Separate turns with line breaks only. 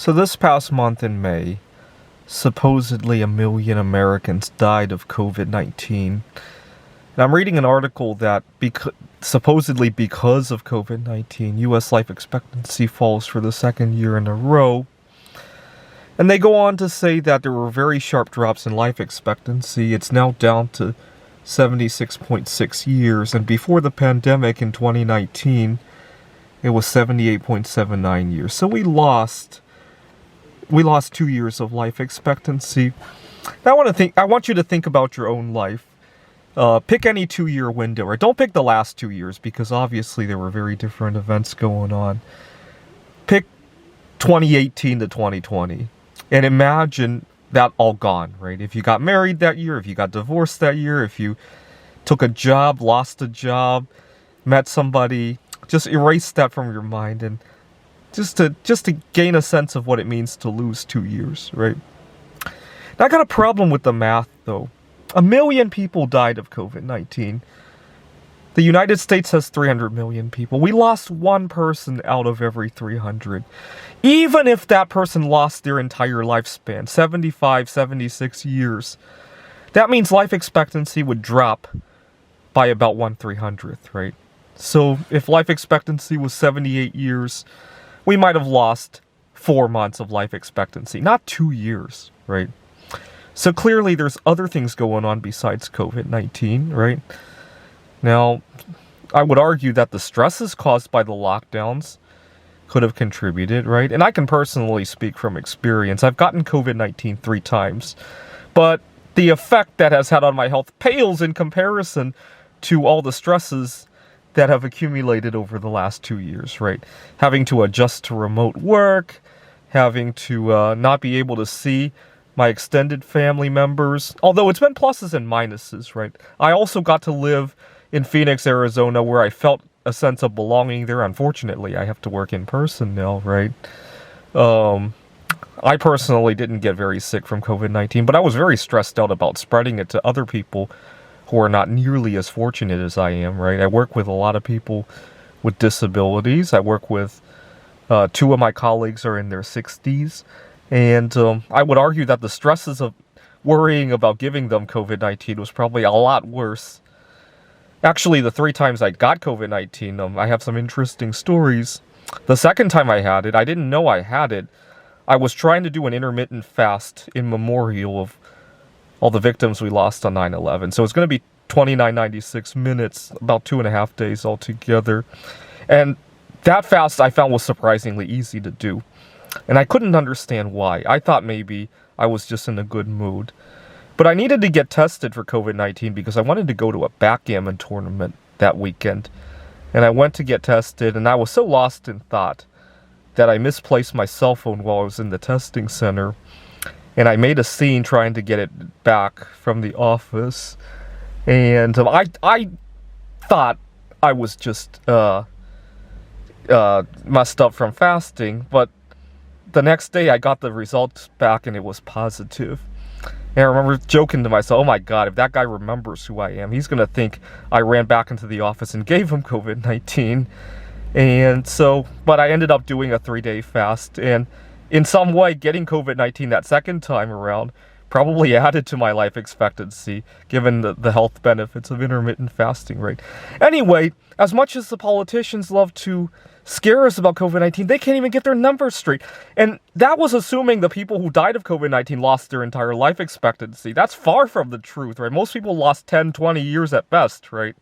So this past month in May, supposedly 1 million Americans died of COVID-19. And I'm reading an article that supposedly because of COVID-19, U.S. life expectancy falls for the second year in a row. And they go on to say that there were very sharp drops in life expectancy. It's now down to 76.6 years. And before the pandemic in 2019, it was 78.79 years. So we lost 2 years of life expectancy. Now I want you to think about your own life. Pick any 2-year window, or don't pick the last 2 years because obviously there were very different events going on. Pick 2018 to 2020 and imagine that all gone, right? If you got married that year, if you got divorced that year, if you took a job, lost a job, met somebody, just erase that from your mind and just to gain a sense of what it means to lose 2 years, right? Now, I got a problem with the math, though. 1 million people died of COVID-19. The United States has 300 million people. We lost one person out of every 300. Even if that person lost their entire lifespan, 75, 76 years, that means life expectancy would drop by about 1/300th, right? So if life expectancy was 78 years, we might have lost 4 months of life expectancy, not 2 years, right? So clearly there's other things going on besides COVID-19, right? Now, I would argue that the stresses caused by the lockdowns could have contributed, right? And I can personally speak from experience. I've gotten COVID-19 3 times, but the effect that has had on my health pales in comparison to all the stresses that have accumulated over the last 2 years, right? Having to adjust to remote work, having to not be able to see my extended family members, although it's been pluses and minuses, right? I also got to live in Phoenix, Arizona, where I felt a sense of belonging there. Unfortunately, I have to work in person now, right? I personally didn't get very sick from COVID-19, but I was very stressed out about spreading it to other people who are not nearly as fortunate as I am, right? I work with a lot of people with disabilities. I work with 2 of my colleagues are in their 60s. And I would argue that the stresses of worrying about giving them COVID-19 was probably a lot worse. Actually, the 3 times I got COVID-19, I have some interesting stories. The second time I had it, I didn't know I had it. I was trying to do an intermittent fast in memorial of all the victims we lost on 9/11. So it's going to be 2996 minutes, about 2.5 days altogether. And that fast I found was surprisingly easy to do. And I couldn't understand why. I thought maybe I was just in a good mood. But I needed to get tested for COVID-19 because I wanted to go to a backgammon tournament that weekend. And I went to get tested, and I was so lost in thought that I misplaced my cell phone while I was in the testing center. And I made a scene trying to get it back from the office. And I thought I was just messed up from fasting, but the next day I got the results back and it was positive. And I remember joking to myself, oh my God, if that guy remembers who I am, he's going to think I ran back into the office and gave him COVID-19. And so, but I ended up doing a 3-day fast, and in some way getting COVID-19 that second time around probably added to my life expectancy, given the health benefits of intermittent fasting, right? Anyway, as much as the politicians love to scare us about COVID-19, they can't even get their numbers straight. And that was assuming the people who died of COVID-19 lost their entire life expectancy. That's far from the truth, right? Most people lost 10, 20 years at best, right?